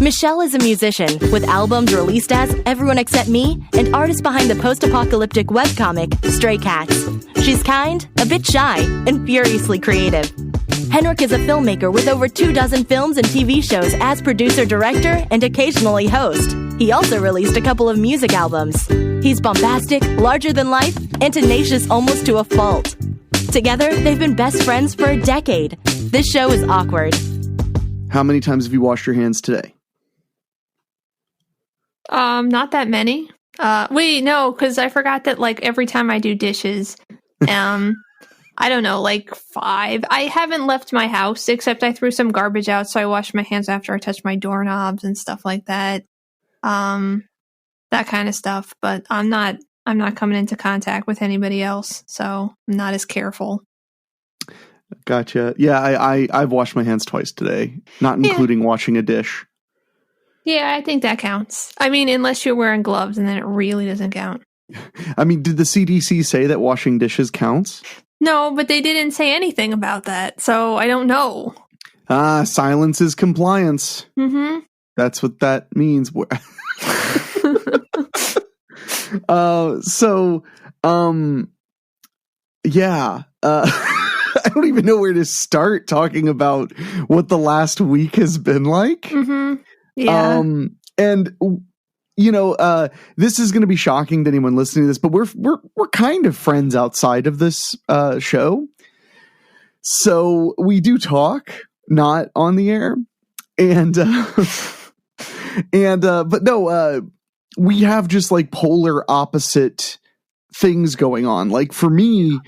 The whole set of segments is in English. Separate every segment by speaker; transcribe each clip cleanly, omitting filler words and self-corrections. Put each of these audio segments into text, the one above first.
Speaker 1: Michelle is a musician with albums released as Everyone Except Me and artist behind the post-apocalyptic webcomic Stray Cats. She's kind, a bit shy, and furiously creative. Henrique is a filmmaker with over 24 films and TV shows as producer, director, and occasionally host. He also released a couple of music albums. He's bombastic, larger than life, and tenacious almost to a fault. Together, they've been best friends for a decade. This show is awkward.
Speaker 2: How many times have you washed your hands today?
Speaker 3: Not that many. Wait, no, because I forgot that like every time I do dishes, I don't know, like 5. I haven't left my house except I threw some garbage out, so I washed my hands after I touched my doorknobs and stuff like that. That kind of stuff. But I'm not coming into contact with anybody else, so I'm not as careful.
Speaker 2: Gotcha. Yeah, I've washed my hands twice today, not including washing a dish.
Speaker 3: Yeah, I think that counts. I mean, unless you're wearing gloves, and then it really doesn't count.
Speaker 2: I mean, did the CDC say that washing dishes counts?
Speaker 3: No, but they didn't say anything about that, so I don't know.
Speaker 2: Silence is compliance.
Speaker 3: Mm-hmm.
Speaker 2: That's what that means. Yeah. I don't even know where to start talking about what the last week has been like.
Speaker 3: Mm-hmm. Yeah.
Speaker 2: And you know, this is going to be shocking to anyone listening to this, but we're kind of friends outside of this show. So we do talk, not on the air. And but no, we have just like polar opposite things going on. Like for me,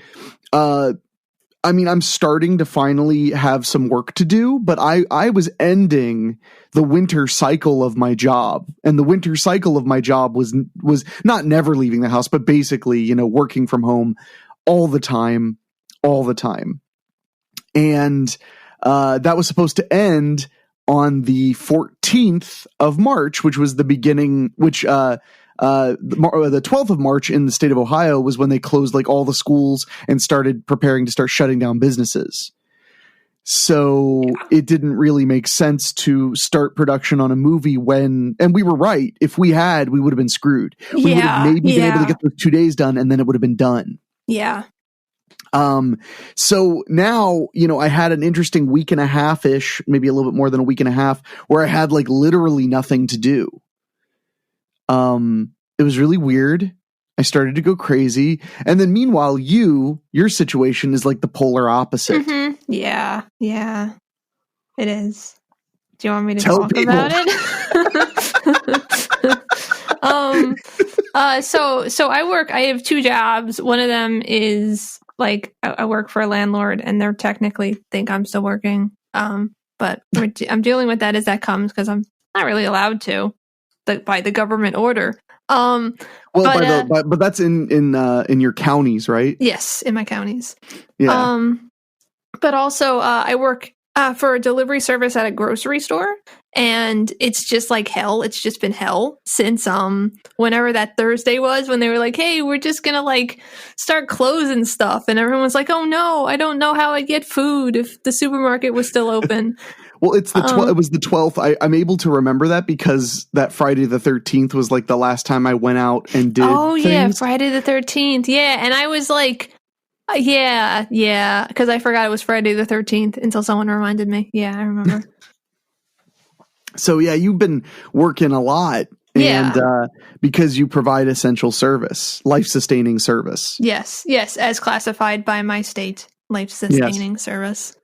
Speaker 2: I mean, I'm starting to finally have some work to do, but I was ending the winter cycle of my job. And the winter cycle of my job was not never leaving the house, but basically, you know, working from home all the time. And that was supposed to end on the 14th of March, which was the beginning, the 12th of March in the state of Ohio was when they closed like all the schools and started preparing to start shutting down businesses. So it didn't really make sense to start production on a movie and we were right. If we would have been screwed. We would have maybe been able to get those 2 days done and then it would have been done.
Speaker 3: Yeah.
Speaker 2: So now, you know, I had an interesting week and a half-ish, maybe a little bit more than a week and a half, where I had like literally nothing to do. It was really weird. I started to go crazy. And then meanwhile, your situation is like the polar opposite.
Speaker 3: Mm-hmm. Yeah. Yeah, it is. Do you want me to talk about it? So I have 2 jobs. One of them is like, I work for a landlord and they're technically think I'm still working. But I'm dealing with that as that comes because I'm not really allowed to. By the government order.
Speaker 2: But that's in your counties, right?
Speaker 3: Yes, in my counties.
Speaker 2: Yeah.
Speaker 3: But also I work for a delivery service at a grocery store, and it's just like hell. It's just been hell since whenever that Thursday was when they were like, "Hey, we're just gonna like start closing stuff," and everyone was like, "Oh no, I don't know how I'd get food if the supermarket was still open."
Speaker 2: Well, it's it was the 12th. I'm able to remember that because that Friday the 13th was like the last time I went out and did things.
Speaker 3: Yeah, Friday the 13th. Yeah, and I was like, yeah, because I forgot it was Friday the 13th until someone reminded me. Yeah, I remember.
Speaker 2: So yeah, you've been working a lot. And because you provide essential service, life-sustaining service.
Speaker 3: Yes, as classified by my state, life-sustaining service.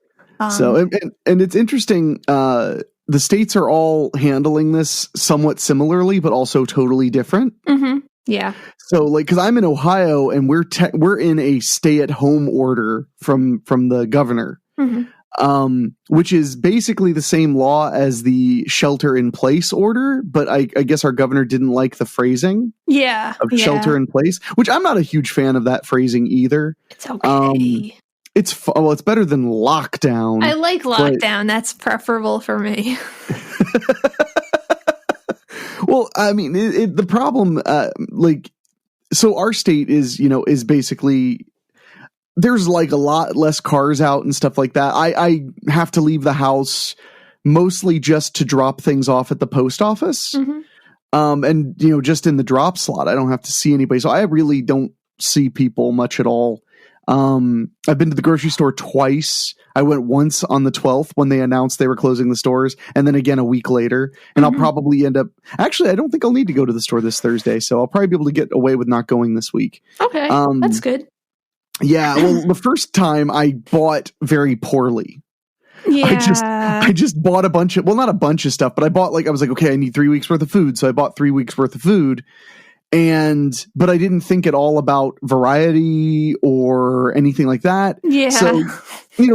Speaker 2: So, and it's interesting, the states are all handling this somewhat similarly, but also totally different.
Speaker 3: Mm-hmm. Yeah.
Speaker 2: So like, cause I'm in Ohio and we're in a stay at home order from the governor, which is basically the same law as the shelter in place order. But I guess our governor didn't like the phrasing of shelter in place, which I'm not a huge fan of that phrasing either.
Speaker 3: It's okay.
Speaker 2: It's better than lockdown.
Speaker 3: I like lockdown. That's preferable for me.
Speaker 2: Well, I mean, the problem, so our state is basically, there's like a lot less cars out and stuff like that. I have to leave the house mostly just to drop things off at the post office. And, just in the drop slot, I don't have to see anybody. So I really don't see people much at all. I've been to the grocery store twice. I went once on the 12th when they announced they were closing the stores, and then again a week later. And I'll probably end up, actually, I don't think I'll need to go to the store this Thursday. So I'll probably be able to get away with not going this week.
Speaker 3: Okay. That's good.
Speaker 2: Yeah. Well, the first time I bought very poorly.
Speaker 3: Yeah.
Speaker 2: I just bought a bunch of, well, not a bunch of stuff, but I was like, okay, I need 3 weeks worth of food. So I bought 3 weeks worth of food. But I didn't think at all about variety or anything like that.
Speaker 3: Yeah.
Speaker 2: So,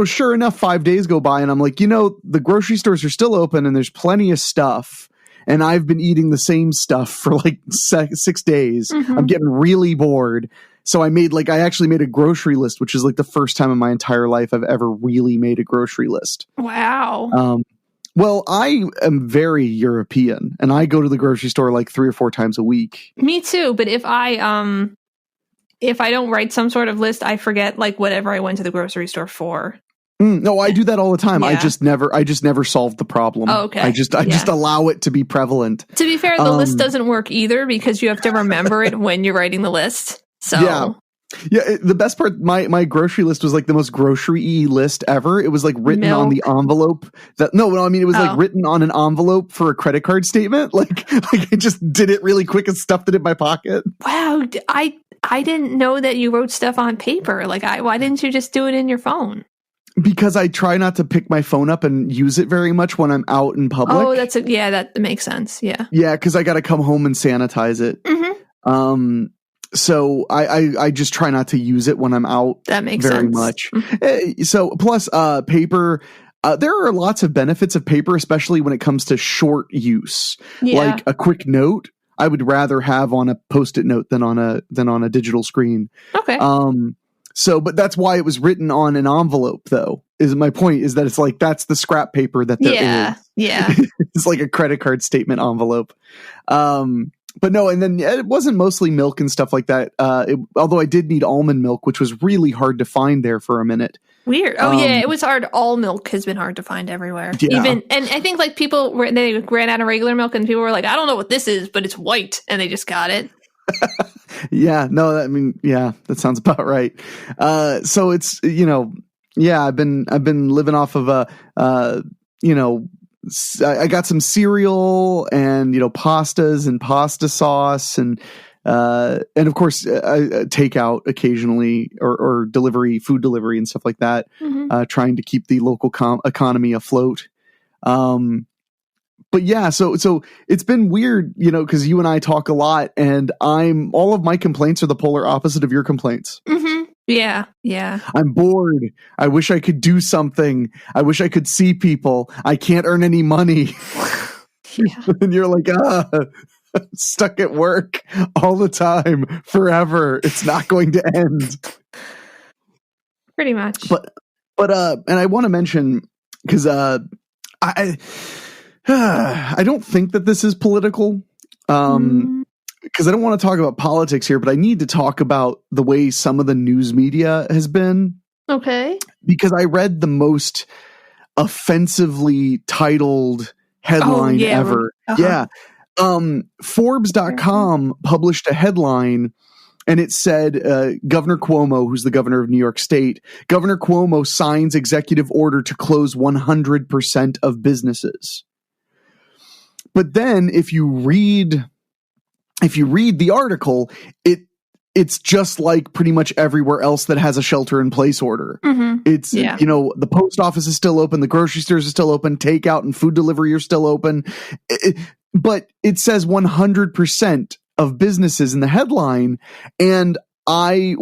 Speaker 2: sure enough, 5 days go by and I'm like, the grocery stores are still open and there's plenty of stuff. And I've been eating the same stuff for like 6 days. I'm getting really bored. So I actually made a grocery list, which is like the first time in my entire life I've ever really made a grocery list.
Speaker 3: Wow.
Speaker 2: Well, I am very European, and I go to the grocery store like 3 or 4 times a week.
Speaker 3: Me too, but if I don't write some sort of list, I forget like whatever I went to the grocery store for.
Speaker 2: No, I do that all the time.
Speaker 3: Yeah.
Speaker 2: I just never solved the problem.
Speaker 3: Oh, okay.
Speaker 2: I just allow it to be prevalent.
Speaker 3: To be fair, the list doesn't work either because you have to remember it when you're writing the list. So
Speaker 2: yeah. The best part, my grocery list was like the most grocery-y list ever. It was like written on the envelope. It was like written on an envelope for a credit card statement. Like I just did it really quick and stuffed it in my pocket.
Speaker 3: Wow, I didn't know that you wrote stuff on paper. Like, why didn't you just do it in your phone?
Speaker 2: Because I try not to pick my phone up and use it very much when I'm out in public.
Speaker 3: Oh, that makes sense. Yeah.
Speaker 2: Yeah, because I got to come home and sanitize it. So I just try not to use it when I'm out.
Speaker 3: That makes
Speaker 2: very
Speaker 3: sense.
Speaker 2: much. So plus paper. There are lots of benefits of paper, especially when it comes to short use.
Speaker 3: Yeah.
Speaker 2: Like a quick note, I would rather have on a Post-it note than on a digital screen.
Speaker 3: Okay.
Speaker 2: But that's why it was written on an envelope, though. Is my point is that it's like that's the scrap paper that there is.
Speaker 3: Yeah.
Speaker 2: It's like a credit card statement envelope. But no, and then it wasn't mostly milk and stuff like that. Although I did need almond milk, which was really hard to find there for a minute.
Speaker 3: Weird. Oh yeah, it was hard. All milk has been hard to find everywhere.
Speaker 2: Yeah.
Speaker 3: And I think like they ran out of regular milk, and people were like, I don't know what this is, but it's white, and they just got it.
Speaker 2: Yeah. No, that sounds about right. So it's I've been living off of I got some cereal and pastas and pasta sauce and of course takeout occasionally or food delivery and stuff like that. Trying to keep the local economy afloat. But yeah, so it's been weird, because you and I talk a lot, and all of my complaints are the polar opposite of your complaints.
Speaker 3: Yeah.
Speaker 2: I'm bored. I wish I could do something. I wish I could see people. I can't earn any money.
Speaker 3: Yeah.
Speaker 2: And you're like, stuck at work all the time, forever. It's not going to end.
Speaker 3: Pretty much.
Speaker 2: But and I want to mention, because I don't think that this is political. Because I don't want to talk about politics here, but I need to talk about the way some of the news media has been. Okay. Because I read the most offensively titled headline ever. Yeah. Forbes.com published a headline, and it said, Governor Cuomo, who's the governor of New York State, Governor Cuomo signs executive order to close 100% of businesses. But then if you read the article, it's just like pretty much everywhere else that has a shelter in place order. It's, the post office is still open. The grocery stores are still open. Takeout and food delivery are still open. But it says 100% of businesses in the headline. And I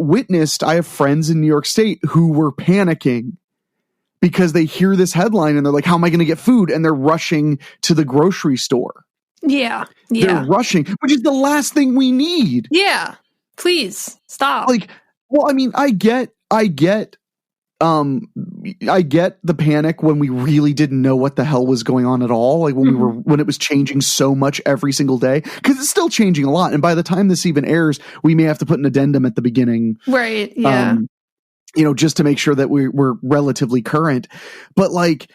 Speaker 2: have friends in New York State who were panicking because they hear this headline and they're like, how am I going to get food? And they're rushing to the grocery store.
Speaker 3: Yeah.
Speaker 2: They're rushing, which is the last thing we need.
Speaker 3: Yeah. Please stop.
Speaker 2: Like, well, I mean, I get the panic when we really didn't know what the hell was going on at all. Like when it was changing so much every single day, because it's still changing a lot. And by the time this even airs, we may have to put an addendum at the beginning.
Speaker 3: Right. Yeah.
Speaker 2: Just to make sure that we're relatively current. But like,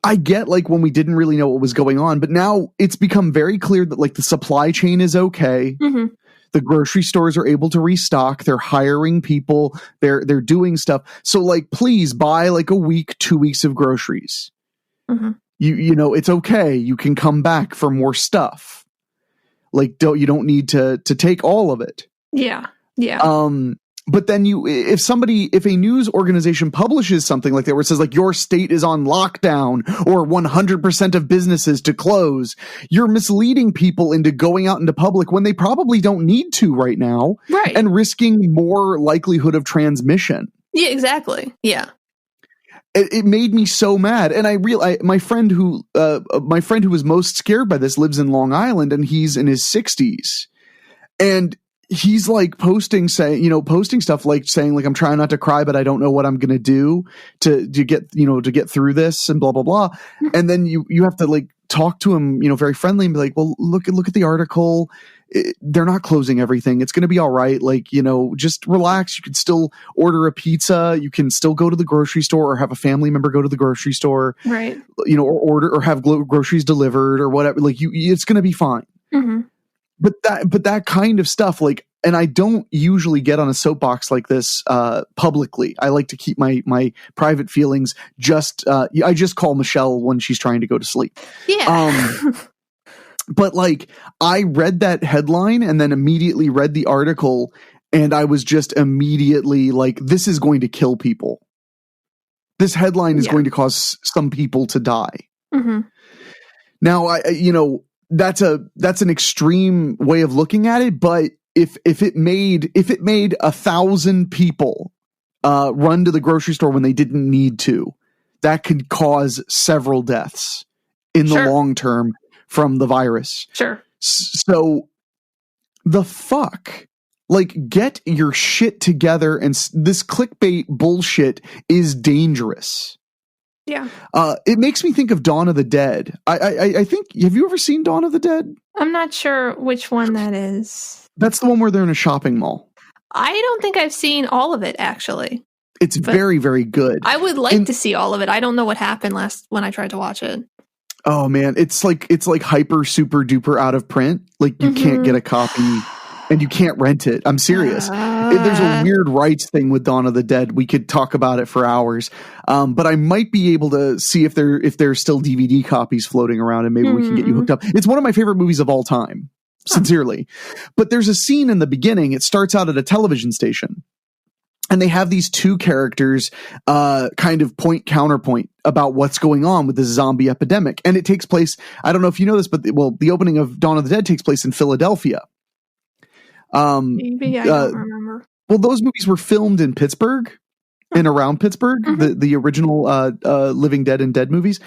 Speaker 2: I get like when we didn't really know what was going on, but now it's become very clear that like the supply chain is okay.
Speaker 3: Mm-hmm.
Speaker 2: The grocery stores are able to restock. They're hiring people. They're doing stuff. So like, please buy like a week, 2 weeks of groceries.
Speaker 3: Mm-hmm.
Speaker 2: You know, it's okay. You can come back for more stuff. Like, you don't need to take all of it.
Speaker 3: Yeah. Yeah.
Speaker 2: But then if a news organization publishes something like that where it says like your state is on lockdown or 100% of businesses to close, you're misleading people into going out into public when they probably don't need to right now,
Speaker 3: right,
Speaker 2: and risking more likelihood of transmission.
Speaker 3: Yeah, exactly. Yeah.
Speaker 2: It made me so mad, and my friend who was most scared by this lives in Long Island, and he's in his 60s, and he's like posting stuff like saying like, I'm trying not to cry, but I don't know what I'm going to do to get through this and blah, blah, blah. And then you have to like talk to him, very friendly and be like, well, look at the article. They're not closing everything. It's going to be all right. Like, just relax. You can still order a pizza. You can still go to the grocery store or have a family member go to the grocery store,
Speaker 3: right.
Speaker 2: Or order or have groceries delivered or whatever. Like it's going to be fine.
Speaker 3: Mm-hmm.
Speaker 2: But that kind of stuff, like, and I don't usually get on a soapbox like this publicly. I like to keep my private feelings I just call Michelle when she's trying to go to sleep.
Speaker 3: Yeah.
Speaker 2: But like, I read that headline and then immediately read the article, and I was just immediately like, this is going to kill people. This headline is going to cause some people to die.
Speaker 3: Mm-hmm.
Speaker 2: Now, that's an extreme way of looking at it, but if it made 1,000 people run to the grocery store when they didn't need to, that could cause several deaths in the long term from the virus.
Speaker 3: Sure.
Speaker 2: So the fuck, like, get your shit together, and this clickbait bullshit is dangerous.
Speaker 3: Yeah.
Speaker 2: It makes me think of Dawn of the Dead. I think, have you ever seen Dawn of the Dead?
Speaker 3: I'm not sure which one that is.
Speaker 2: That's the one where they're in a shopping mall.
Speaker 3: I don't think I've seen all of it, actually.
Speaker 2: It's very, very good.
Speaker 3: I would like to see all of it. I don't know what happened when I tried to watch it.
Speaker 2: Oh man, it's like hyper super duper out of print. Like you can't get a copy and you can't rent it. I'm serious. There's a weird rights thing with Dawn of the Dead. We could talk about it for hours. But I might be able to see if there's still DVD copies floating around, and maybe we can get you hooked up. It's one of my favorite movies of all time, sincerely. But there's a scene in the beginning. It starts out at a television station, and they have these two characters kind of counterpoint about what's going on with this zombie epidemic. And it takes place, I don't know if you know this, but the opening of Dawn of the Dead takes place in Philadelphia.
Speaker 3: Maybe I don't remember.
Speaker 2: Well, those movies were filmed in Pittsburgh and around Pittsburgh, the original Living Dead and Dead movies.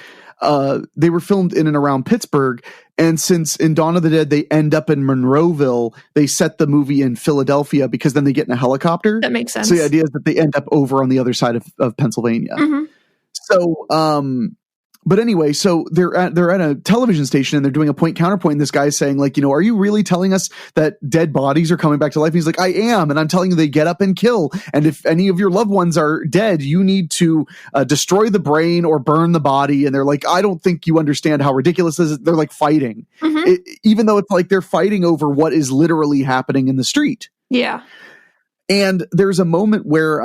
Speaker 2: They were filmed in and around Pittsburgh. And since in Dawn of the Dead, they end up in Monroeville, they set the movie in Philadelphia because then they get in a helicopter.
Speaker 3: That makes sense.
Speaker 2: So the idea is that they end up over on the other side of Pennsylvania.
Speaker 3: Mm-hmm.
Speaker 2: So, but anyway, so they're at a television station and they're doing a point counterpoint. And this guy's saying like, are you really telling us that dead bodies are coming back to life? And he's like, I am. And I'm telling you, they get up and kill. And if any of your loved ones are dead, you need to destroy the brain or burn the body. And they're like, I don't think you understand how ridiculous this is. They're like fighting, even though it's like they're fighting over what is literally happening in the street.
Speaker 3: Yeah.
Speaker 2: And there's a moment where,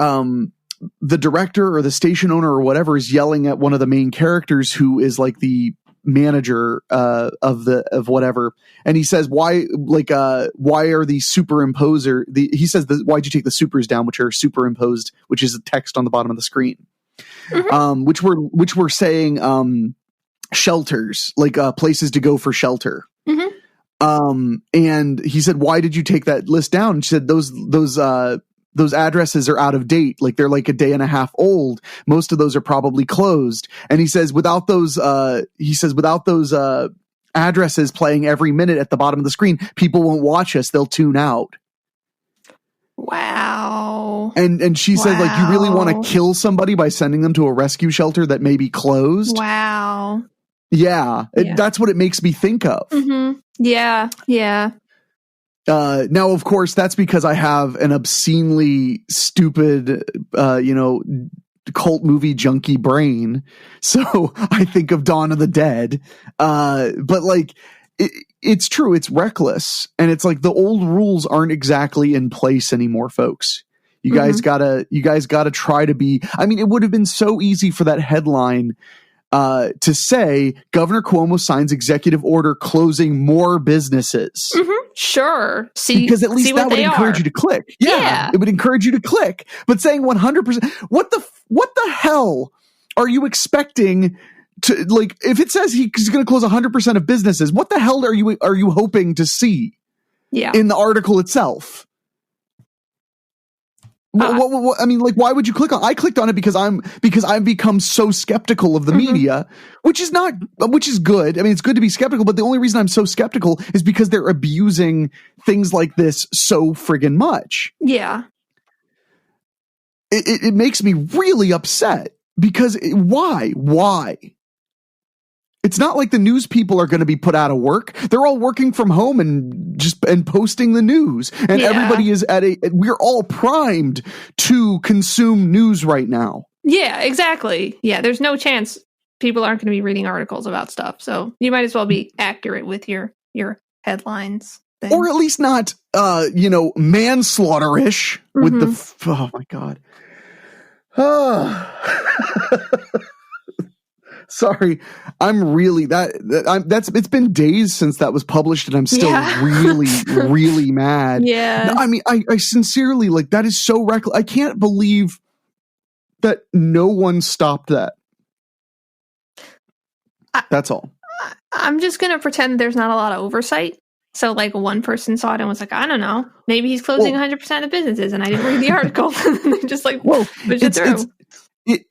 Speaker 2: the director or the station owner or whatever is yelling at one of the main characters who is like the manager of whatever, and he says, why are these superimposer he says, why'd you take the supers down, which are superimposed, which is the text on the bottom of the screen, which were saying shelters, like places to go for shelter. And he said, why did you take that list down? And she said, those addresses are out of date. Like they're like a day and a half old. Most of those are probably closed. And he says, without those addresses playing every minute at the bottom of the screen, people won't watch us. They'll tune out.
Speaker 3: Wow.
Speaker 2: And she said, like, you really want to kill somebody by sending them to a rescue shelter that may be closed?
Speaker 3: Wow.
Speaker 2: Yeah. That's what it makes me think of.
Speaker 3: Yeah. Yeah.
Speaker 2: Now, of course, that's because I have an obscenely stupid, cult movie junkie brain, so I think of Dawn of the Dead. But like, it's true. It's reckless, and it's like the old rules aren't exactly in place anymore, folks. You guys gotta try to be. I mean, it would have been so easy for that headline to say Governor Cuomo signs executive order closing more businesses.
Speaker 3: Sure.
Speaker 2: Because at least that would encourage you to click. Yeah, it would encourage you to click. But saying 100%, what the hell are you expecting to, like, if it says he's going to close 100% of businesses, what the hell are you hoping to see in the article itself? What, I mean, like, why would you click on? I clicked on it because I've become so skeptical of the media, which is good. I mean, it's good to be skeptical, but the only reason I'm so skeptical is because they're abusing things like this so friggin' much.
Speaker 3: Yeah,
Speaker 2: it makes me really upset because why? It's not like the news people are going to be put out of work. They're all working from home and posting the news. And everybody is we're all primed to consume news right now.
Speaker 3: Yeah, exactly. Yeah, there's no chance people aren't going to be reading articles about stuff. So you might as well be accurate with your headlines. Thing.
Speaker 2: Or at least not, manslaughter-ish with the, oh my God. Sorry, I'm really it's been days since that was published and I'm still really, really mad.
Speaker 3: Yeah.
Speaker 2: No, I mean, I sincerely, like, that is so reckless. I can't believe that no one stopped that. That's all.
Speaker 3: I'm just going to pretend there's not a lot of oversight. So, like, one person saw it and was like, I don't know, maybe he's closing 100% of businesses and I didn't read the article. And they're just like, push it through.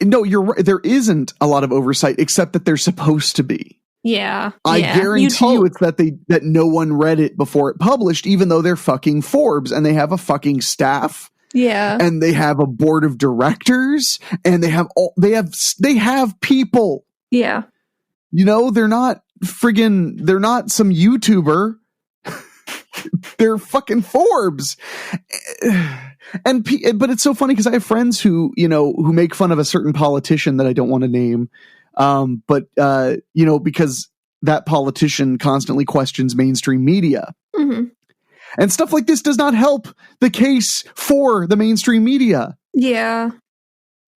Speaker 2: No, you're right. There isn't a lot of oversight, except that there's supposed to be.
Speaker 3: Yeah.
Speaker 2: I guarantee you it's that no one read it before it published, even though they're fucking Forbes and they have a fucking staff.
Speaker 3: Yeah.
Speaker 2: And they have a board of directors and they have people.
Speaker 3: Yeah.
Speaker 2: They're not some YouTuber. They're fucking Forbes. But it's so funny because I have friends who make fun of a certain politician that I don't want to name. Because that politician constantly questions mainstream media. And stuff like this does not help the case for the mainstream media.
Speaker 3: Yeah.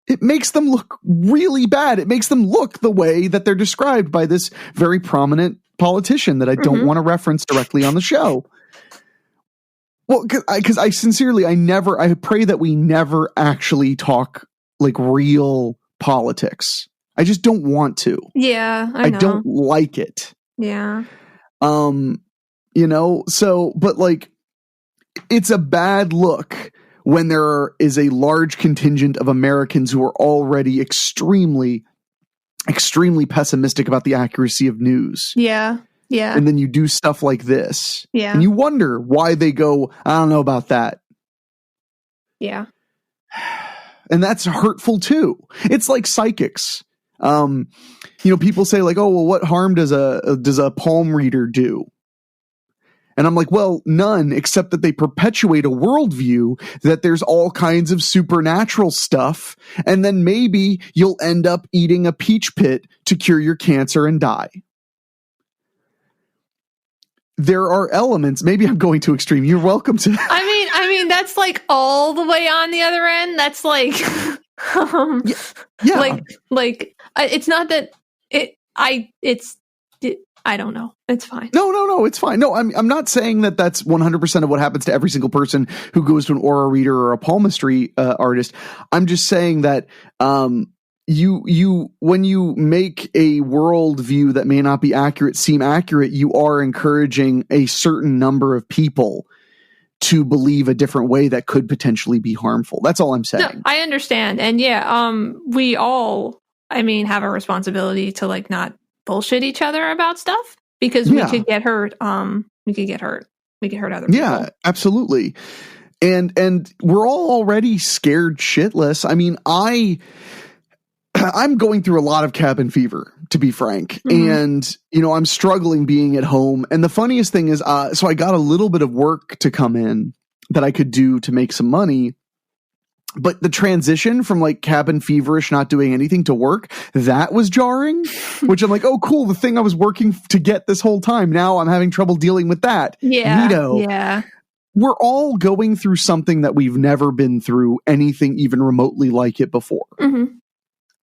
Speaker 2: It makes them look really bad. It makes them look the way that they're described by this very prominent politician that I don't want to reference directly on the show. Well, because I sincerely, I pray that we never actually talk like real politics. I just don't want to.
Speaker 3: Yeah, I know.
Speaker 2: I don't like it.
Speaker 3: Yeah.
Speaker 2: But like, it's a bad look when there is a large contingent of Americans who are already extremely, extremely pessimistic about the accuracy of news.
Speaker 3: Yeah. Yeah.
Speaker 2: And then you do stuff like this.
Speaker 3: Yeah.
Speaker 2: And you wonder why they go, I don't know about that.
Speaker 3: Yeah.
Speaker 2: And that's hurtful too. It's like psychics. People say like, oh, well, what harm does a palm reader do? And I'm like, well, none, except that they perpetuate a worldview that there's all kinds of supernatural stuff. And then maybe you'll end up eating a peach pit to cure your cancer and die. There are elements. Maybe I'm going too extreme. You're welcome to.
Speaker 3: I mean, that's like all the way on the other end. That's like, like it's not that I don't know. It's fine.
Speaker 2: No, it's fine. No, I'm not saying that that's 100% of what happens to every single person who goes to an aura reader or a palmistry artist. I'm just saying that, you when you make a worldview that may not be accurate seem accurate, you are encouraging a certain number of people to believe a different way that could potentially be harmful. That's all I'm saying.
Speaker 3: No, I understand. And we all, have a responsibility to like not bullshit each other about stuff because we could get hurt. We could get hurt other people.
Speaker 2: Yeah, absolutely. And we're all already scared shitless. I mean, I'm going through a lot of cabin fever, to be frank. And, I'm struggling being at home. And the funniest thing is, so I got a little bit of work to come in that I could do to make some money. But the transition from like cabin feverish, not doing anything to work, that was jarring, which I'm like, oh, cool. The thing I was working to get this whole time. Now I'm having trouble dealing with that.
Speaker 3: Yeah.
Speaker 2: Neato.
Speaker 3: Yeah.
Speaker 2: We're all going through something that we've never been through anything even remotely like it before.
Speaker 3: Mm-hmm.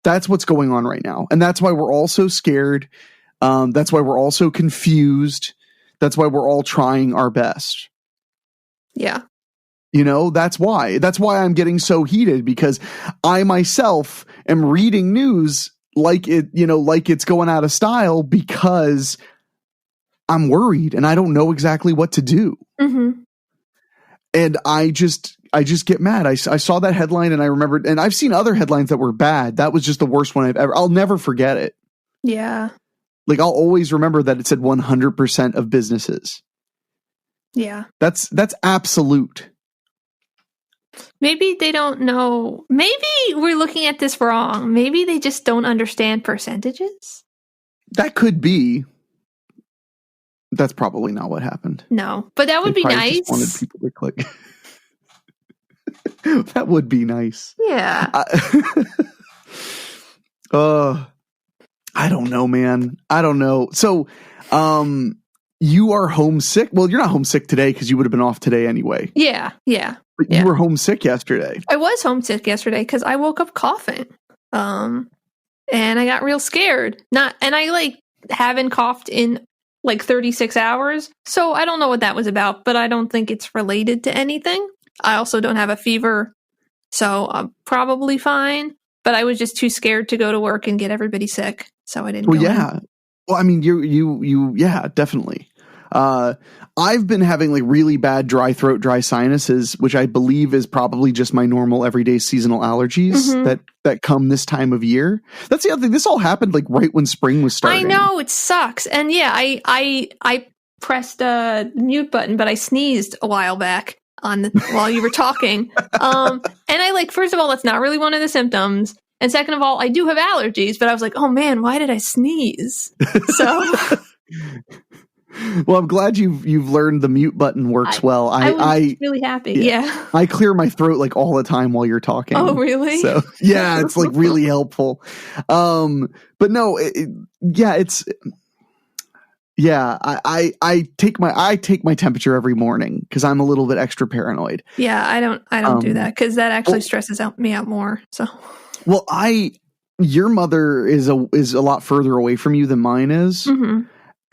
Speaker 2: That's what's going on right now. And that's why we're all so scared. That's why we're all so confused. That's why we're all trying our best.
Speaker 3: Yeah.
Speaker 2: You know, that's why I'm getting so heated, because I myself am reading news like it's going out of style, because I'm worried and I don't know exactly what to do.
Speaker 3: Mm-hmm.
Speaker 2: And I just get mad. I saw that headline and I remembered, and I've seen other headlines that were bad. That was just the worst one I'll never forget it.
Speaker 3: Yeah.
Speaker 2: Like, I'll always remember that it said 100% of businesses.
Speaker 3: Yeah.
Speaker 2: That's absolute.
Speaker 3: Maybe they don't know. Maybe we're looking at this wrong. Maybe they just don't understand percentages.
Speaker 2: That could be. That's probably not what happened.
Speaker 3: No, but that would be nice.
Speaker 2: Just wanted people to click. That would be nice.
Speaker 3: Yeah.
Speaker 2: I don't know, man. I don't know. So, you are homesick. Well, you're not homesick today because you would have been off today anyway.
Speaker 3: Yeah. Yeah.
Speaker 2: But you were homesick yesterday.
Speaker 3: I was homesick yesterday because I woke up coughing. And I got real scared. And I like haven't coughed in like 36 hours. So I don't know what that was about, but I don't think it's related to anything. I also don't have a fever, so I'm probably fine. But I was just too scared to go to work and get everybody sick, so I didn't.
Speaker 2: Well, yeah. Well, I mean, you, yeah, definitely. I've been having like really bad dry throat, dry sinuses, which I believe is probably just my normal everyday seasonal allergies that come this time of year. That's the other thing. This all happened like right when spring was starting.
Speaker 3: I know, it sucks. And yeah, I pressed a mute button, but I sneezed a while back while you were talking. And I like, first of all, that's not really one of the symptoms. And second of all, I do have allergies, but I was like, oh man, why did I sneeze? So
Speaker 2: well, I'm glad you've learned the mute button works well.
Speaker 3: I was really happy. Yeah.
Speaker 2: I clear my throat like all the time while you're talking.
Speaker 3: Oh, really?
Speaker 2: So yeah, it's like really helpful. But no, I take my temperature every morning because I'm a little bit extra paranoid.
Speaker 3: Yeah, I don't do that because that actually stresses me out more. So,
Speaker 2: well, your mother is a lot further away from you than mine is. Mm-hmm.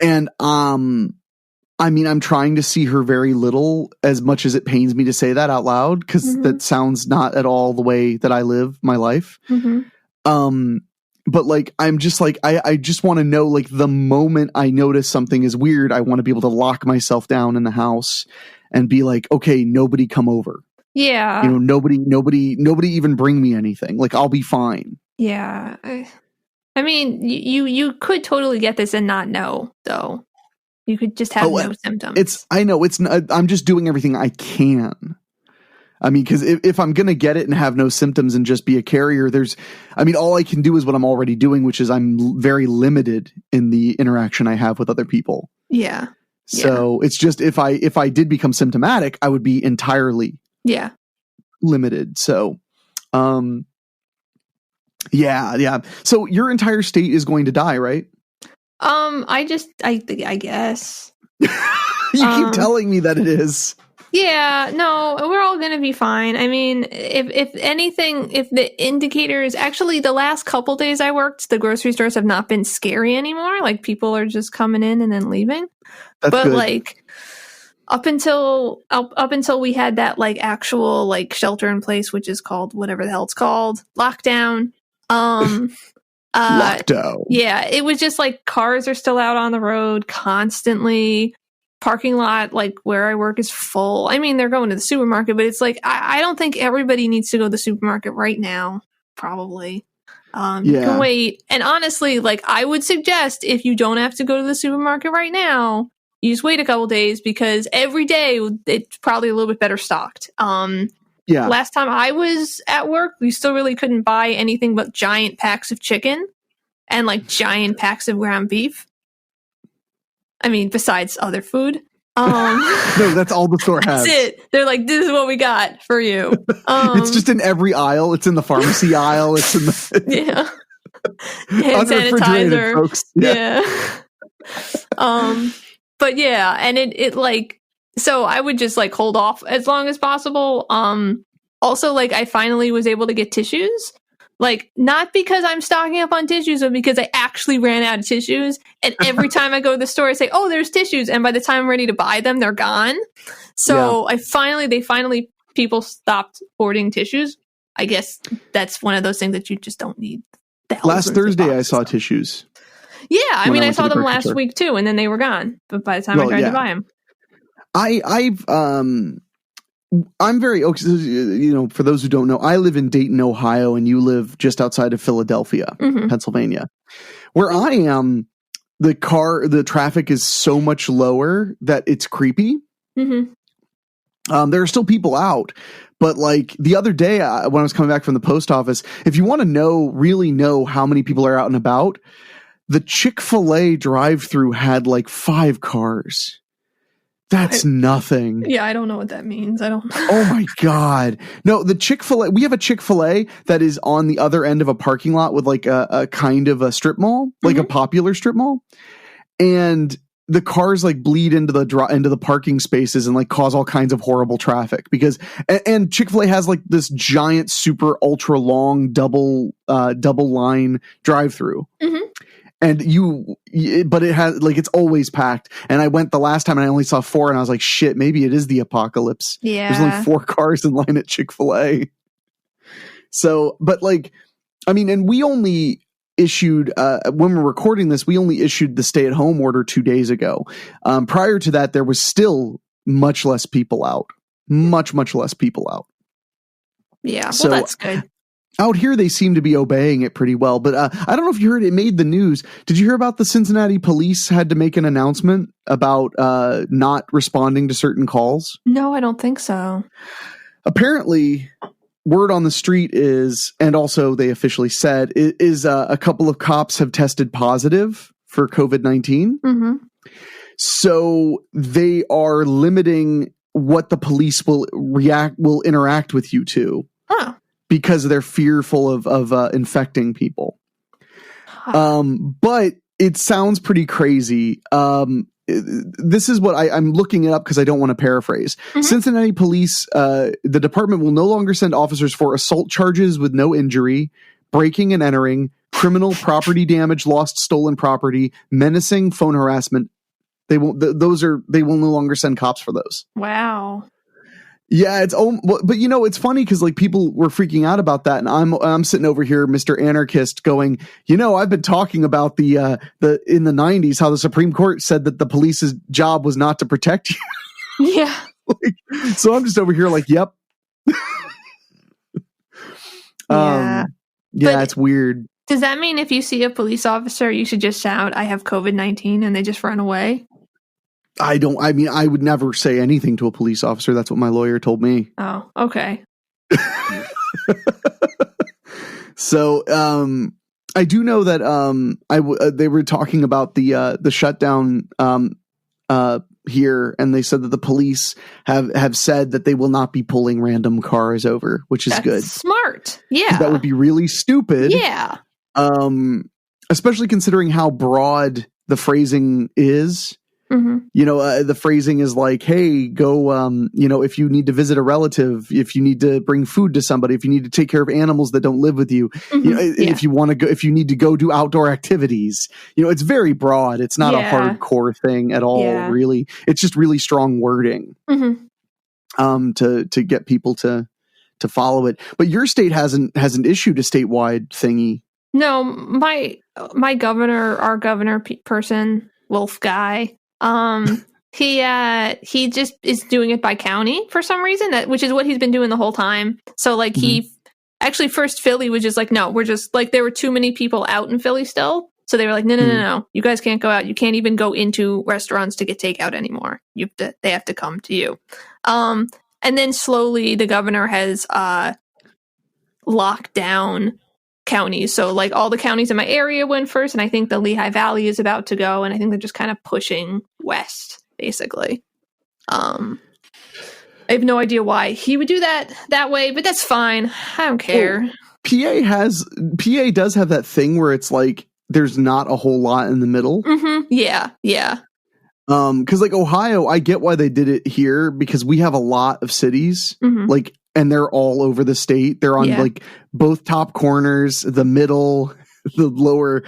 Speaker 2: And, I mean, I'm trying to see her very little, as much as it pains me to say that out loud, because that sounds not at all the way that I live my life. Mm-hmm. But like, I'm just like, I just want to know, like, the moment I notice something is weird, I want to be able to lock myself down in the house and be like, okay, nobody come over.
Speaker 3: Yeah.
Speaker 2: You know, nobody even bring me anything. Like, I'll be fine.
Speaker 3: Yeah. I mean, you could totally get this and not know, though. You could just have no symptoms.
Speaker 2: I'm just doing everything I can. I mean, because if I'm going to get it and have no symptoms and just be a carrier, all I can do is what I'm already doing, which is I'm very limited in the interaction I have with other people.
Speaker 3: Yeah.
Speaker 2: So it's just if I did become symptomatic, I would be entirely limited. So, yeah. So your entire state is going to die, right?
Speaker 3: I guess.
Speaker 2: You keep telling me that it is.
Speaker 3: Yeah, no, we're all going to be fine. I mean, if anything, if the indicators, actually the last couple days I worked, the grocery stores have not been scary anymore. Like, people are just coming in and then leaving.
Speaker 2: That's
Speaker 3: but
Speaker 2: good.
Speaker 3: Like, up until we had that like actual like shelter in place, which is called whatever the hell it's called, lockdown.
Speaker 2: Lockdown.
Speaker 3: Yeah, it was just like cars are still out on the road constantly. Parking lot, like where I work, is full. I mean, they're going to the supermarket, but it's like, I don't think everybody needs to go to the supermarket right now. Probably. You can wait. And honestly, like, I would suggest if you don't have to go to the supermarket right now, you just wait a couple days, because every day it's probably a little bit better stocked. Last time I was at work, we still really couldn't buy anything but giant packs of chicken and like giant packs of ground beef. I mean, besides other food.
Speaker 2: No, that's all the store has.
Speaker 3: That's it. They're like, this is what we got for you.
Speaker 2: It's just in every aisle. It's in the pharmacy aisle. It's in the
Speaker 3: yeah. Hand
Speaker 2: unrefrigerated,
Speaker 3: sanitizer.
Speaker 2: folks.
Speaker 3: Yeah. But yeah, and it like, so I would just like hold off as long as possible. Also, like, I finally was able to get tissues. Like, not because I'm stocking up on tissues, but because I actually ran out of tissues. And every time I go to the store, I say, oh, there's tissues. And by the time I'm ready to buy them, they're gone. So people stopped hoarding tissues. I guess that's one of those things that you just don't need.
Speaker 2: Last Thursday, I saw tissues.
Speaker 3: Yeah, I mean, I saw them last week too, and then they were gone. But by the time I tried to buy them.
Speaker 2: I'm very, for those who don't know, I live in Dayton, Ohio, and you live just outside of Philadelphia, Pennsylvania. Where I am, the traffic is so much lower that it's creepy. There are still people out, but like the other day when I was coming back from the post office, if you want to really know how many people are out and about, the Chick-fil-A drive-thru had like 5 cars. That's nothing.
Speaker 3: Yeah, I don't know what that means. I don't.
Speaker 2: Oh my God. No, the Chick-fil-A, we have a Chick-fil-A that is on the other end of a parking lot with like a kind of a strip mall, like a popular strip mall. And the cars like bleed into the parking spaces and like cause all kinds of horrible traffic because, and Chick-fil-A has like this giant, super ultra long double line drive-through. And but it has like, it's always packed. And I went the last time and I only saw 4 and I was like, shit, maybe it is the apocalypse.
Speaker 3: Yeah.
Speaker 2: There's only 4 cars in line at Chick-fil-A. So, but like, I mean, and we only issued, when we're recording this, we only issued the stay-at-home order 2 days ago. Prior to that, there was still much less people out. Much less people out.
Speaker 3: Yeah,
Speaker 2: so,
Speaker 3: well, that's good.
Speaker 2: Out here, they seem to be obeying it pretty well. But I don't know if you heard, it made the news. Did you hear about the Cincinnati police had to make an announcement about not responding to certain calls?
Speaker 3: No, I don't think so.
Speaker 2: Apparently, word on the street is, and also they officially said, is a couple of cops have tested positive for COVID-19. So they are limiting what the police will interact with you to. Because they're fearful of infecting people. But it sounds pretty crazy. This is what I'm looking it up because I don't want to paraphrase. Cincinnati police, the department will no longer send officers for assault charges with no injury, breaking and entering, criminal property damage, lost stolen property, menacing, phone harassment. They will no longer send cops for those.
Speaker 3: Wow.
Speaker 2: Yeah, but it's funny because like people were freaking out about that, and I'm sitting over here, Mr. Anarchist, going, I've been talking about the in the 90s how the Supreme Court said that the police's job was not to protect you.
Speaker 3: Yeah.
Speaker 2: So I'm just over here like, yep.
Speaker 3: Yeah,
Speaker 2: it's weird.
Speaker 3: Does that mean if you see a police officer, you should just shout, "I have COVID-19," and they just run away?
Speaker 2: I would never say anything to a police officer. That's what my lawyer told me.
Speaker 3: Oh, okay.
Speaker 2: So, I do know that they were talking about the shutdown here, and they said that the police have said that they will not be pulling random cars over, which is
Speaker 3: That's
Speaker 2: good.
Speaker 3: Smart. Yeah.
Speaker 2: That would be really stupid.
Speaker 3: Yeah.
Speaker 2: Especially considering how broad the phrasing is. The phrasing is like, hey, go, if you need to visit a relative, if you need to bring food to somebody, if you need to take care of animals that don't live with you, if you want to go, if you need to go do outdoor activities, it's very broad. It's not a hardcore thing at all, really. It's just really strong wording, to get people to follow it. But your state hasn't issued a statewide thingy.
Speaker 3: No, my governor, our governor person, Wolf guy, he just is doing it by county for some reason, which is what he's been doing the whole time. So like he actually first Philly was just like, no, we're just like, there were too many people out in Philly still. So they were like, no, you guys can't go out. You can't even go into restaurants to get takeout anymore. They have to come to you. And then slowly the governor has locked down counties. So like all the counties in my area went first, and I think the Lehigh Valley is about to go, and I think they're just kind of pushing west, basically. I have no idea why he would do that way, but that's fine. I don't care.
Speaker 2: Well, PA does have that thing where it's like there's not a whole lot in the middle.
Speaker 3: Mm-hmm. Yeah.
Speaker 2: Because like Ohio, I get why they did it here because we have a lot of cities,
Speaker 3: Mm-hmm.
Speaker 2: and they're all over the state. They're on like both top corners, the middle, the lower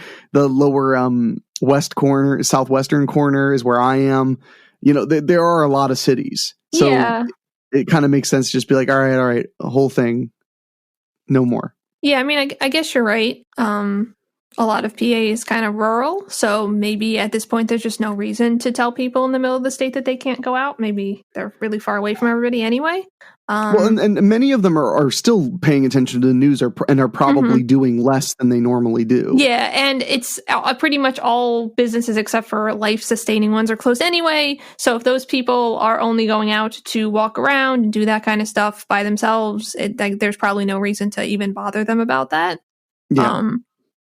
Speaker 2: west corner, southwestern corner is where I am. There are a lot of cities, so it kind of makes sense to just be like, all right, a whole thing, no more.
Speaker 3: Yeah, I mean, I guess you're right. A lot of PA is kind of rural, so maybe at this point there's just no reason to tell people in the middle of the state that they can't go out. Maybe they're really far away from everybody anyway.
Speaker 2: Well, and many of them are still paying attention to the news and are probably doing less than they normally do.
Speaker 3: Yeah, and it's pretty much all businesses except for life-sustaining ones are closed anyway. So if those people are only going out to walk around and do that kind of stuff by themselves, there's probably no reason to even bother them about that.
Speaker 2: Yeah.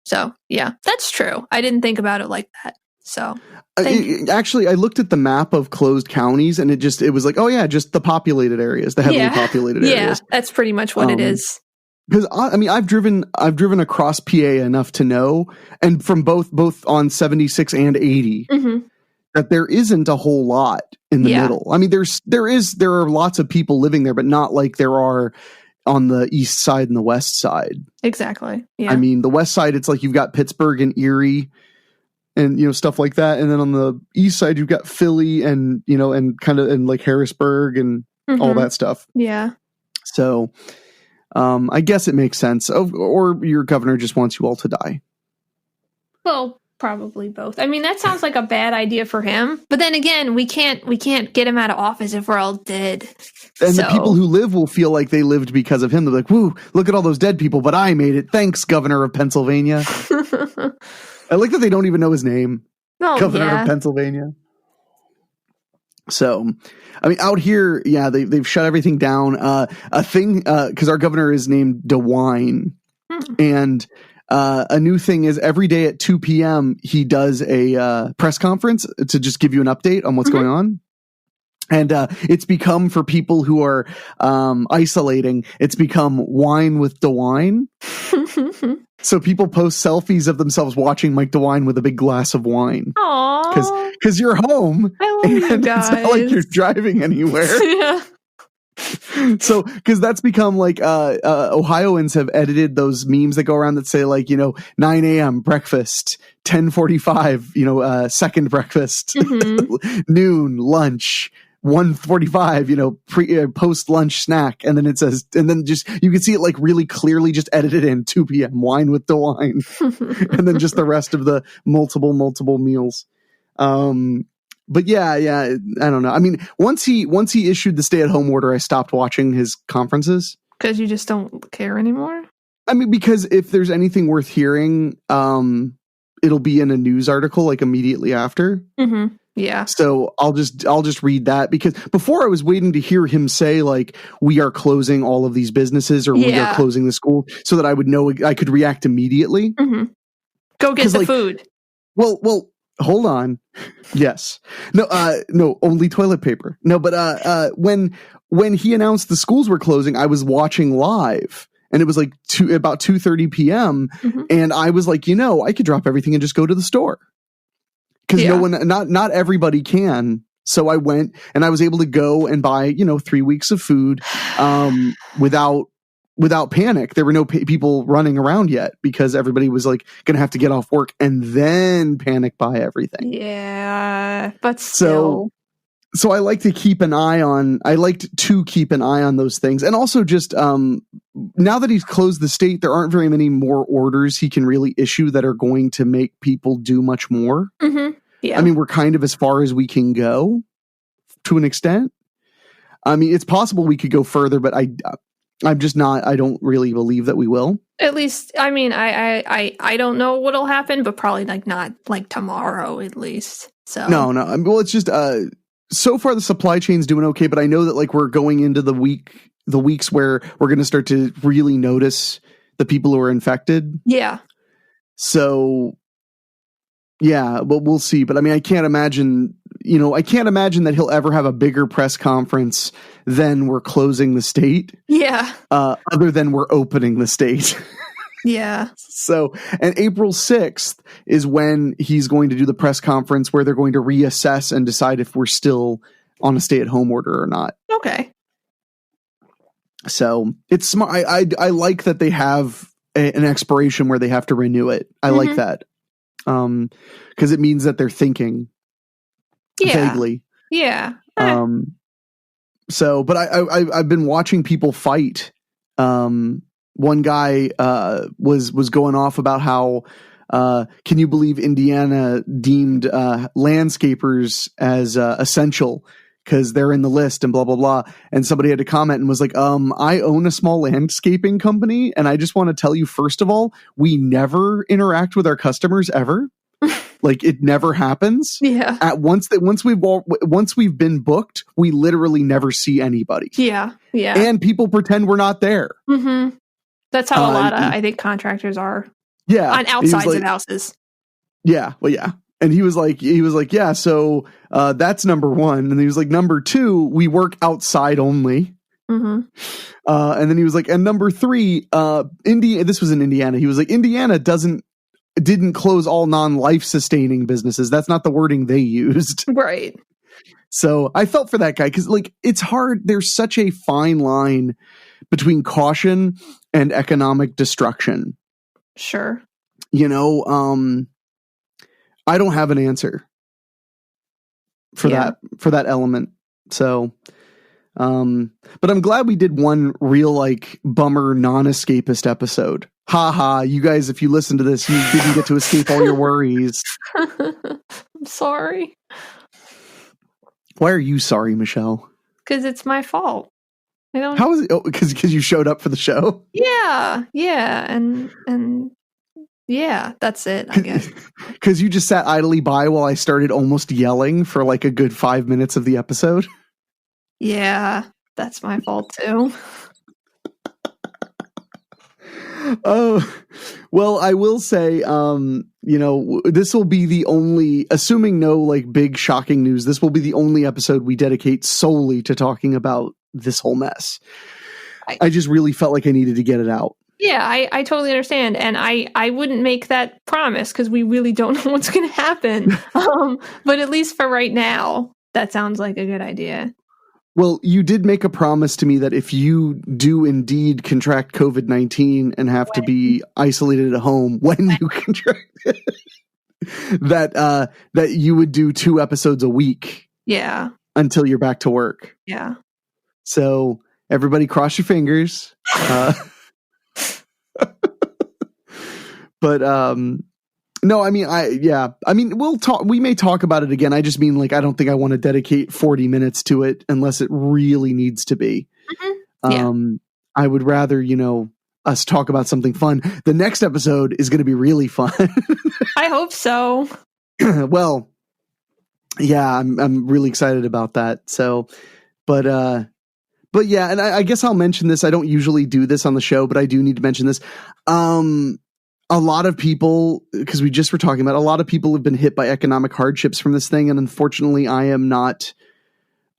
Speaker 3: So, yeah, that's true. I didn't think about it like that. So,
Speaker 2: actually, I looked at the map of closed counties, and it was like, oh yeah, just the populated areas, the heavily populated areas.
Speaker 3: Yeah, that's pretty much what it is.
Speaker 2: Because I've driven across PA enough to know, and from both on 76 and 80, that there isn't a whole lot in the middle. I mean, there are lots of people living there, but not like there are on the east side and the west side.
Speaker 3: Exactly. Yeah.
Speaker 2: I mean, the west side, it's like you've got Pittsburgh and Erie and stuff like that, and then on the east side you've got Philly and and like Harrisburg and all that stuff.
Speaker 3: Yeah.
Speaker 2: So I guess it makes sense. Or your governor just wants you all to die.
Speaker 3: Well, probably both. I mean, that sounds like a bad idea for him. But then again, we can't get him out of office if we're all dead.
Speaker 2: And the people who live will feel like they lived because of him. They're like, woo, look at all those dead people, but I made it. Thanks, Governor of Pennsylvania. I like that they don't even know his name. Governor of Pennsylvania. So, I mean, out here, they've shut everything down. Because our governor is named DeWine. And a new thing is every day at 2 p.m. he does a press conference to just give you an update on what's going on. And it's become, for people who are isolating, it's become Wine with DeWine. So people post selfies of themselves watching Mike DeWine with a big glass of wine.
Speaker 3: Aww.
Speaker 2: Because you're home.
Speaker 3: I love you guys.
Speaker 2: It's not like you're driving anywhere.
Speaker 3: Yeah.
Speaker 2: So, because that's become like Ohioans have edited those memes that go around that say like 9 a.m. breakfast, 10:45 second breakfast, noon lunch, 1:45 post lunch snack, and then it says, and then just you can see it like really clearly just edited in 2 p.m. wine with DeWine, and then just the rest of the multiple meals. But yeah, I don't know. I mean, once he issued the stay-at-home order, I stopped watching his conferences.
Speaker 3: Because you just don't care anymore?
Speaker 2: I mean, because if there's anything worth hearing, it'll be in a news article like immediately after.
Speaker 3: Yeah.
Speaker 2: So I'll just read that, because before I was waiting to hear him say like, we are closing all of these businesses, or we are closing the school, so that I would know I could react immediately.
Speaker 3: Go get the food.
Speaker 2: Well, hold on. Yes. No, only toilet paper. No, but when he announced the schools were closing, I was watching live, and it was like about 2:30 p.m. And I was like, I could drop everything and just go to the store. Because not everybody can. So I went, and I was able to go and buy, 3 weeks of food without panic. There were no people running around yet, because everybody was like going to have to get off work and then panic buy everything.
Speaker 3: Yeah, but still.
Speaker 2: So I liked to keep an eye on those things. And also just now that he's closed the state, there aren't very many more orders he can really issue that are going to make people do much more. Yeah. I mean, we're kind of as far as we can go to an extent. I mean, it's possible we could go further, but I'm just not. I don't really believe that we will.
Speaker 3: At least, I mean, I don't know what'll happen, but probably like not like tomorrow at least. So
Speaker 2: no. I mean, well, it's just so far the supply chain's doing okay, but I know that like we're going into the weeks where we're going to start to really notice the people who are infected.
Speaker 3: Yeah.
Speaker 2: So yeah, but we'll see. But I mean, I can't imagine I can't imagine that he'll ever have a bigger press conference than we're closing the state.
Speaker 3: Yeah.
Speaker 2: Other than we're opening the state.
Speaker 3: Yeah.
Speaker 2: So, and April 6th is when he's going to do the press conference where they're going to reassess and decide if we're still on a stay-at-home order or not.
Speaker 3: Okay.
Speaker 2: So it's smart. I like that they have an expiration where they have to renew it. I like that. Because it means that they're thinking vaguely.
Speaker 3: Yeah.
Speaker 2: So, but I've been watching people fight. One guy was going off about how can you believe Indiana deemed landscapers as essential because they're in the list and blah blah blah. And somebody had to comment and was like, I own a small landscaping company, and I just want to tell you, first of all, we never interact with our customers ever. Like, it never happens.
Speaker 3: Yeah.
Speaker 2: Once we've been booked, we literally never see anybody.
Speaker 3: Yeah. Yeah.
Speaker 2: And people pretend we're not there.
Speaker 3: Mm-hmm. That's how a lot of, I think, contractors are.
Speaker 2: Yeah.
Speaker 3: On outsides of houses.
Speaker 2: Yeah. Well, yeah. And he was like, yeah, so that's number one. And he was like, number two, we work outside only. Mm-hmm. And then he was like, and number three, this was in Indiana. He was like, Indiana didn't close all non-life sustaining businesses. That's not the wording they used.
Speaker 3: Right.
Speaker 2: So I felt for that guy because, like, it's hard. There's such a fine line between caution and economic destruction.
Speaker 3: Sure.
Speaker 2: I don't have an answer for that element. So, but I'm glad we did one real, like, bummer non-escapist episode. Ha, you guys, if you listen to this, you didn't get to escape all your worries.
Speaker 3: I'm sorry.
Speaker 2: Why are you sorry, Michelle?
Speaker 3: Because it's my fault.
Speaker 2: How is it? Oh, because you showed up for the show?
Speaker 3: Yeah, and yeah, that's it, I guess.
Speaker 2: Because you just sat idly by while I started almost yelling for like a good 5 minutes of the episode?
Speaker 3: Yeah, that's my fault too.
Speaker 2: Oh, well, I will say, this will be the only, assuming no like big shocking news, this will be the only episode we dedicate solely to talking about this whole mess. I just really felt like I needed to get it out.
Speaker 3: Yeah, I totally understand. And I wouldn't make that promise because we really don't know what's going to happen. But at least for right now, that sounds like a good idea.
Speaker 2: Well, you did make a promise to me that if you do indeed contract COVID-19 and have to be isolated at home when you contract it, that you would do 2 episodes a week.
Speaker 3: Yeah.
Speaker 2: Until you're back to work.
Speaker 3: Yeah.
Speaker 2: So everybody cross your fingers. But no, I mean, we'll talk. We may talk about it again. I just mean, like, I don't think I want to dedicate 40 minutes to it unless it really needs to be. Mm-hmm. Yeah. I would rather, us talk about something fun. The next episode is going to be really fun.
Speaker 3: I hope so.
Speaker 2: Well, yeah, I'm really excited about that. So, but yeah, and I guess I'll mention this. I don't usually do this on the show, but I do need to mention this. A lot of people, because we just were talking about, a lot of people have been hit by economic hardships from this thing, and unfortunately, I am not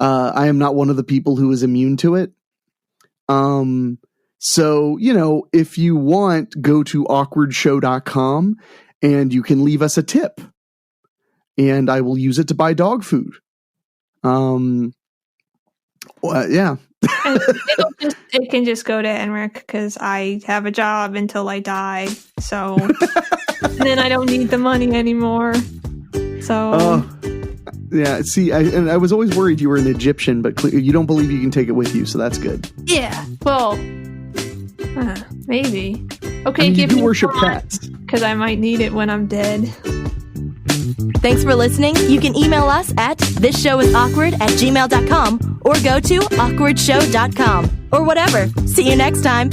Speaker 2: one of the people who is immune to it. So, if you want, go to awkwardshow.com and you can leave us a tip, and I will use it to buy dog food. Yeah.
Speaker 3: And it can just go to Henrique because I have a job until I die. So then I don't need the money anymore. So
Speaker 2: yeah. See, I was always worried you were an Egyptian, but you don't believe you can take it with you, so that's good.
Speaker 3: Yeah. Well, maybe. Okay,
Speaker 2: you do worship cats
Speaker 3: because I might need it when I'm dead.
Speaker 1: Thanks for listening. You can email us at thisshowis awkward@gmail.com or go to awkwardshow.com or whatever. See you next time.